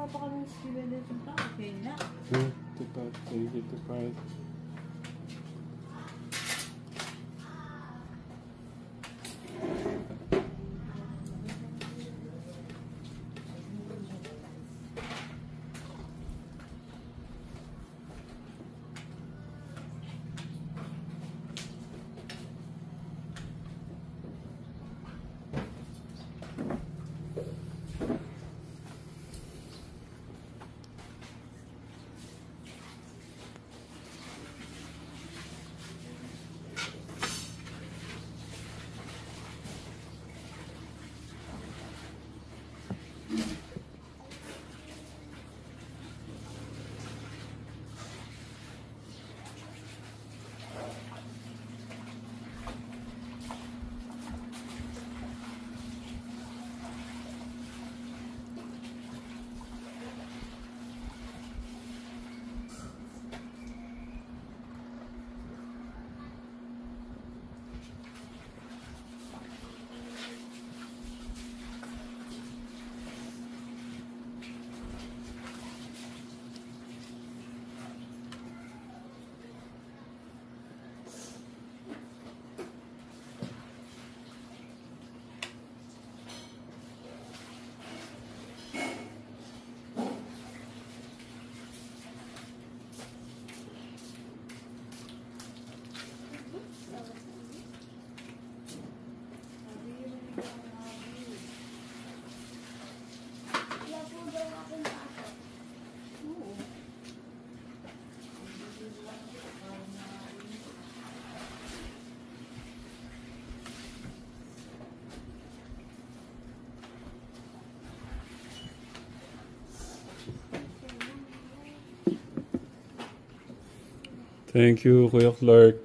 wala pa kami sila sa tao. Okay na. Take it to part. Thank you, Kuya Clark.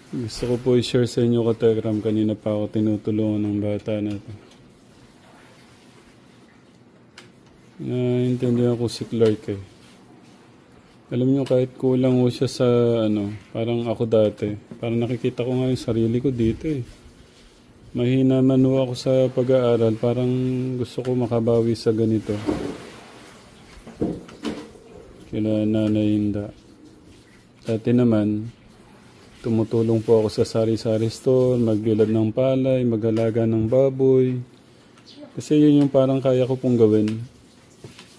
Gusto ko po i-share sa inyo ka Telegram. Kanina pa ako tinutulungan ng bata na to. Naintindihan ko si Clark eh. Alam niyo kahit kulang ko siya sa parang ako dati. Parang nakikita ko nga yung sarili ko dito eh. Mahina man ako sa pag-aaral. Parang gusto ko makabawi sa ganito. Kila Nanay Hinda. Dati naman, tumutulong po ako sa sari-sari store, magbilad ng palay, mag-alaga ng baboy. Kasi yun yung parang kaya ko pong gawin.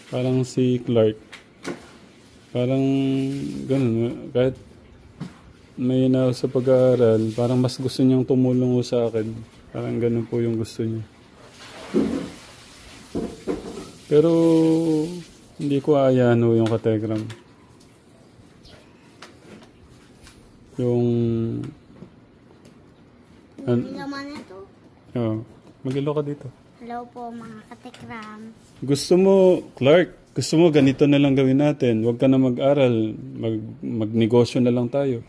Parang si Clark. Parang ganun. Kahit may na sa pag-aaral, parang mas gusto niyang tumulong sa akin. Parang ganun po yung gusto niya. Pero hindi ko aayano yung kategram. Yung naman ito. Mag-ilo ka dito. Hello po mga katekram. Gusto mo, Clark, gusto mo ganito na lang gawin natin. Huwag ka na mag-aral. Magnegosyo na lang tayo.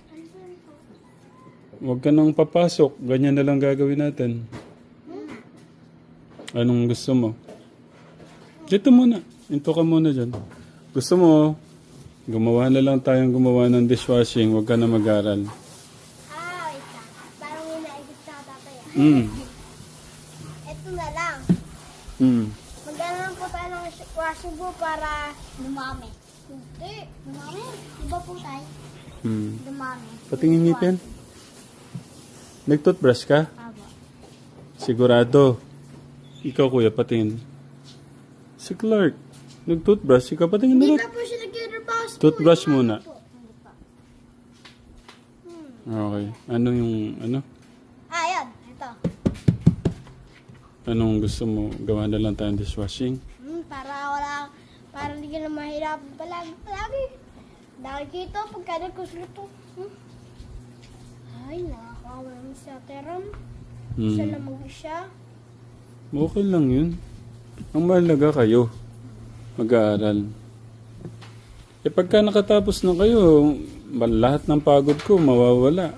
Huwag ka nang papasok. Ganyan na lang gagawin natin. Anong gusto mo? Dito muna. Into ka muna dyan. Gusto mo, gumawa na lang tayong gumawa ng dishwashing. Huwag ka na mag-aral. Wait lang. Parang inaigit sa tatay. Ito na lang. Mag-ano lang po tayo ng washing po para dumami. Hindi. Dumami. Diba po tayo? Dumami. Patingin ngipin. Nag-toothbrush ka? Aba. Sigurado. Ikaw kuya, patingin. Si Clark. Nag-toothbrush. Ikaw patingin na Hindi rin. pa po siya nag-toothbrush. Toothbrush muna. Okay. Ano yung Yan. Ito. Anong gusto mo? Gawa na lang tayong dishwashing? Para hindi ka na mahirapan palagi. Nakikita pagka nagkusulit to. Ay, nakakawa naman si Ate Ram. Siya lang mag-isa. Okay lang yun. Ang mahalaga kayo. Mag-aaral. Pagka nakatapos na kayo, lahat ng pagod ko mawawala.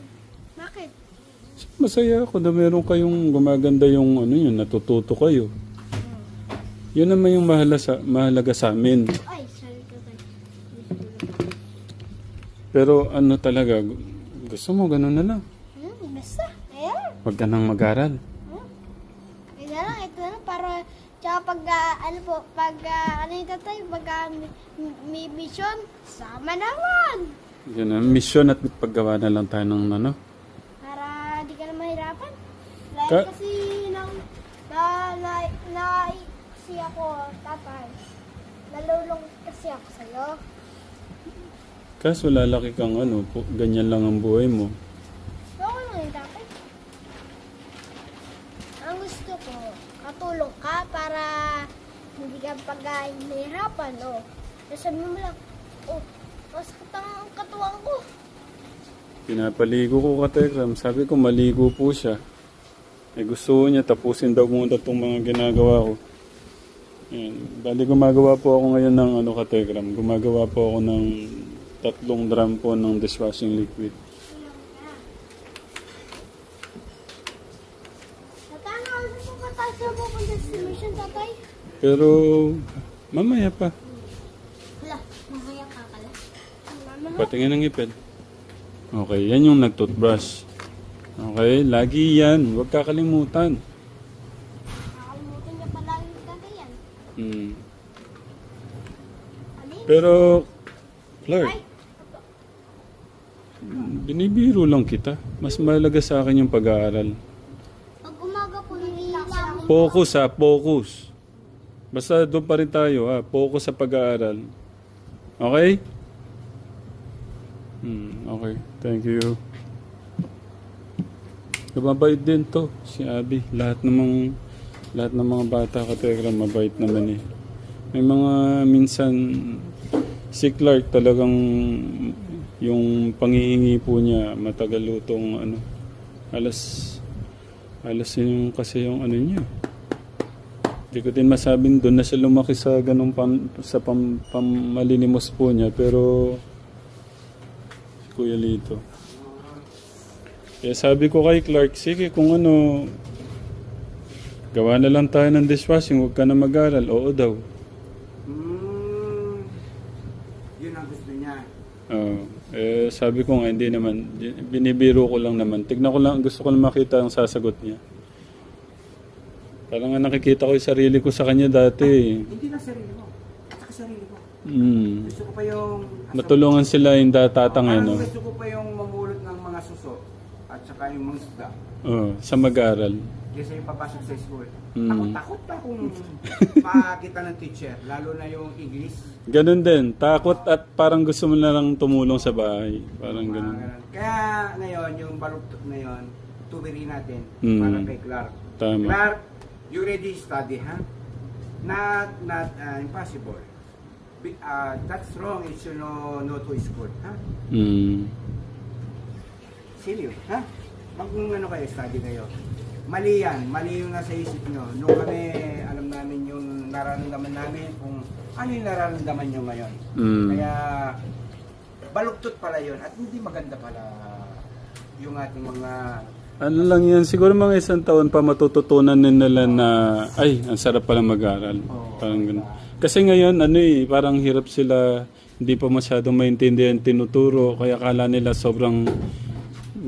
Bakit? Masaya ako na meron kayong gumaganda yung yun, natututo kayo. Yun naman yung mahalaga sa amin. Ay, sorry ka tayo. Pero talaga, gusto mo ganun na lang. Basta. Ayan. Huwag ka nang mag-aral. Ito na lang. Para tsaka pag ano po, pag, ano yung tatay, pag may mission, sama naman. Yun ang mission at paggawa na lang tayo ng ano. Para di ka na mahirapan. Dahil Ka- kasi si ako, tatay. Nalulong kasi ako sa'yo. Kaso lalaki kang ano, ganyan lang ang buhay mo. Okay lang yung tatay. Ang gusto ko, katulong ka para hindi ka pag-nahirapan, oh. Sabi mo lang, oh, masakit ang katuwang ko. Pinapaligo ko katekram. Sabi ko maligo po siya. Eh gusto niya tapusin daw muna itong mga ginagawa ko. Ayan. Bali gumagawa po ako ngayon ng ano katekram. Gumagawa po ako ng 3 drum po ng dishwashing liquid. Tatay, ano po ba tayo sa pupunta sa mission, tatay? Pero mamaya pa. Hala, mamaya ka pala. Mama mo. Patingin ng ipin. Okay, yan yung nag-toothbrush. Okay, lagi yan. Huwag kakalimutan. Nakalimutan niya pala yung tatay yan. Alin? Pero, Clark, Ay, binibiro lang kita. Mas mahalaga sa akin yung pag-aaral. pag umaga po nililamo. Focus ha, focus. Basta doon pa rin tayo ha. Focus sa pag-aaral. Okay? Okay. Thank you. Mabait din to, si Abby. Lahat ng mga bata katekram, mabait naman eh. May mga minsan, si Clark talagang yung panghihingi po niya, matagal lutong ano, alas yung kasi yung ano niya. Hindi ko din masabing doon na siya lumaki sa ganung pamalinimos po niya, pero si Kuya Lito. Kaya sabi ko kay Clark, sige kung ano, gawa na lang tayo ng dishwashing, huwag ka na mag-aral. Oo daw. Yun ang gusto niya. Sabi ko nga, hindi naman, binibiro ko lang naman. Tignan ko lang, gusto ko lang makita ang sasagot niya. Parang nga nakikita ko yung sarili ko sa kanya dati. Hindi lang sarili mo. At saka sarili ko. Gusto ko pa yung... Matulungan sila yung datatang Parang ano. gusto ko pa yung mamulot ng mga suso. At saka yung mga isda. Sa mag-aral. Kesa yung papasok sa school. Mm. Takot pa kung makakita ng teacher. Lalo na yung English. Ganun din. Takot at parang gusto mo na lang tumulong sa bahay. Parang ganun. Kaya ngayon, yung baluktot na yun, tuwirin natin para kay Clark. Tama. Clark, you ready study, ha? Not impossible. That's wrong. It's no to school, ha? Serious, ha? Ano kayo, study kayo. Mali yan. Mali yung nasa isip nyo. Nung kami, alam namin yung nararamdaman namin kung ano yung nararamdaman nyo ngayon. Kaya, baluktot pala yun. At hindi maganda pala yung ating mga... Ano lang yan, siguro mga 1 taon pa matututunan nila na, ay, ang sarap pala mag-aral. Parang ganun. Kasi ngayon, parang hirap sila, hindi pa masyadong maintindihan, tinuturo, kaya akala nila sobrang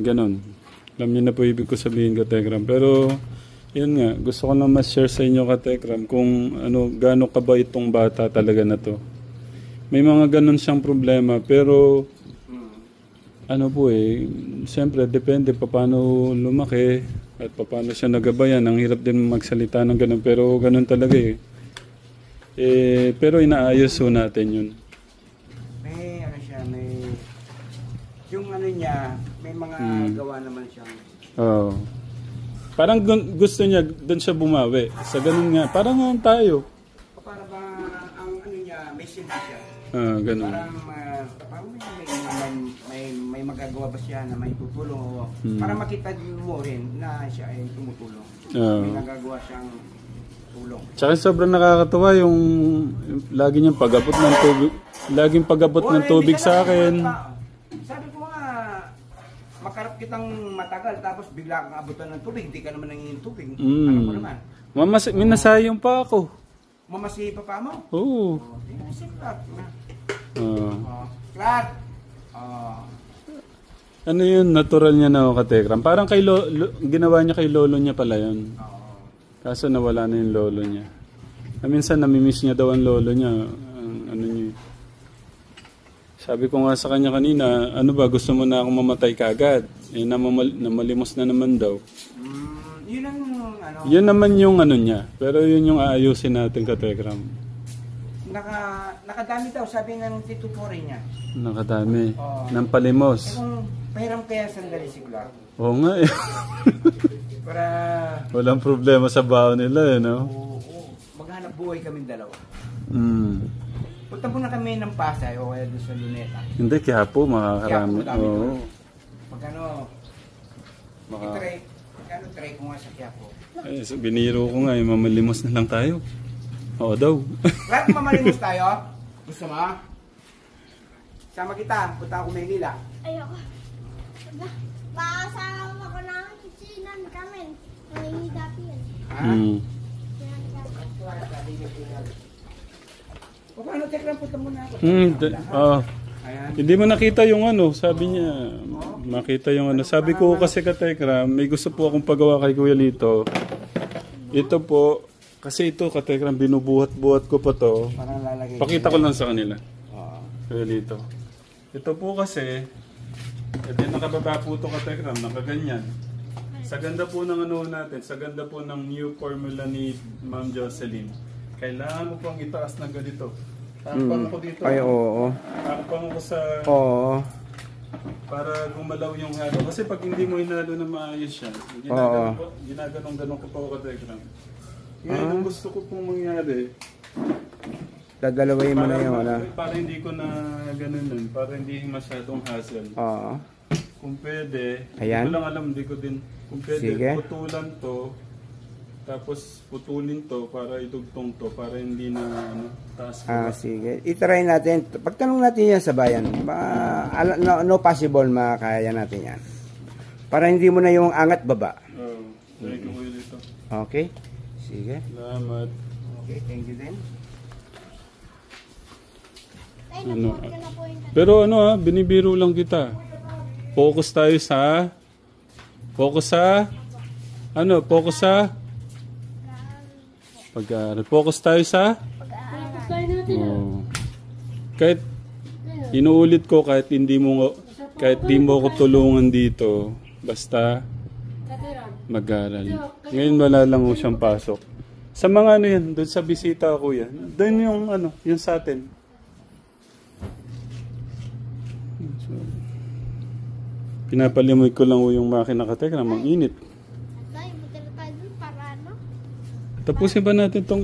ganun. Alam niyo na po ibig ko sabihin, Katekram. Pero, yun nga, gusto ko lang ma-share sa inyo, Katekram, kung gaano kabait itong bata talaga na to. May mga ganun siyang problema, pero, siyempre, depende pa paano lumaki at paano siya nagabayan. Ang hirap din magsalita ng ganun, pero ganun talaga eh. Pero inaayos ho natin yun. May yung niya, may mga gawa naman siyang... Oo. Parang gusto niya, doon siya bumawi. Sa ganun nga, parang nga tayo. Para ba, ang niya, may silbi siya. Ganun. Parang may magagawa ba siya na may tutulong o para makita mo rin na siya ay tumutulong. May nagagawa siyang tulong. Tsaka sobrang nakakatuwa yung lagi niyang pag-abot ng tubig. Laging pag-abot ng tubig sa akin. Sabi ko nga, makarap kitang matagal tapos bigla kang abutan ng tubig, hindi ka naman nangingin tubig. Alam mo naman. Minasayang pa ako. Mamasihi pa mo? Oo. Si Clark. Clark! Ano yun, natural niya na Katekram. Parang ginawa niya kay lolo niya pala yun. Kaso nawala na yung lolo niya. Minsan namimiss niya daw ang lolo niya. Ano niya. Sabi ko nga sa kanya kanina, ano ba, gusto mo na akong mamatay kagad? Namalimos na naman daw. Yun ang ano. Yun naman yung ano niya. Pero yun yung aayusin natin, Katekram. Nakadami daw, sabi ng Tito Pori niya. Nakadami. Oo. Ng palimos. Kung pahiram kaya sandali siguro. Oo nga eh. Para Walang problema sa baon nila eh, no? maghanap buhay kami dalawa. Mm. Punta muna kami ng Pasay o kaya doon sa Luneta. Hindi, kaya po makakarami. Quiapo, dami Oo. doon. Magkano, Maka... try ko nga sa Quiapo. Eh, biniro ko nga eh, mamalimos na lang tayo. Oo daw. Lahat mamalimos tayo. Gusto mo? Sama kita, punta ako Maynila. Ayoko. Pakasama ko na kisinan kami. Nangingigapi yan. Ha? Mm. O paano, Tekram, punta muna ako. Ayan. Hindi mo nakita yung ano, sabi niya. Makita yung ano. Sabi ko kasi ka Tekram, may gusto po akong pagawa kay Kuya Lito. Ito po, kasi ito ka Tekram, binubuhat-buhat ko pa to. Parang lalagay. Pakita ko lang sa kanila. Oo. Kuya Lito. Ito po kasi, ito yung nakababa po ito ka Tekram, nakaganyan. Sa ganda po ng ano natin, sa ganda po ng new formula ni Ma'am Jocelyn, kailangan mo pang itaas na ganito. Takpang ko dito. Ay, oo. Takpang ko sa... Oo. Para gumalaw yung halo. Kasi pag hindi mo hinalo na maayos siya, ginaganong-ganong ko pa ako ka-diagram. Ngayon, ang gusto ko pong mangyari, Dadalawin mo na yun, wala. para hindi ko na gano'n para hindi masyadong hassle. Oo. Kung pwede, Ayan. hindi ko lang alam, hindi ko din. Kung pwede, Sige. putulan to, tapos putulin to para idugtong to, para hindi na ano, taas ko. Sige. I-try natin. Pagtanong natin yan sa bayan, no possible makakaya natin yan. Para hindi mo na yung angat baba. Oh, thank you Kuya Lito. Okay? Sige. Salamat. Okay, thank you din. Ay, Ano, nakuha ko na po yung pero ano binibiro lang kita. Focus tayo sa pag-aaral. Focus tayo sa oh. Kahit inuulit ko kahit di mo ko tulungan dito, basta mag-aaral. Ngayon wala lang ho siyang pasok. Sa mga ano yan, doon sa bisita kuya. Doon yung ano, yung sa atin. Pinapalimoy ko lang ho yung makina ka Tekram, ang init. tayo. Buti na tayo dun para ano. Tapusin ba natin tong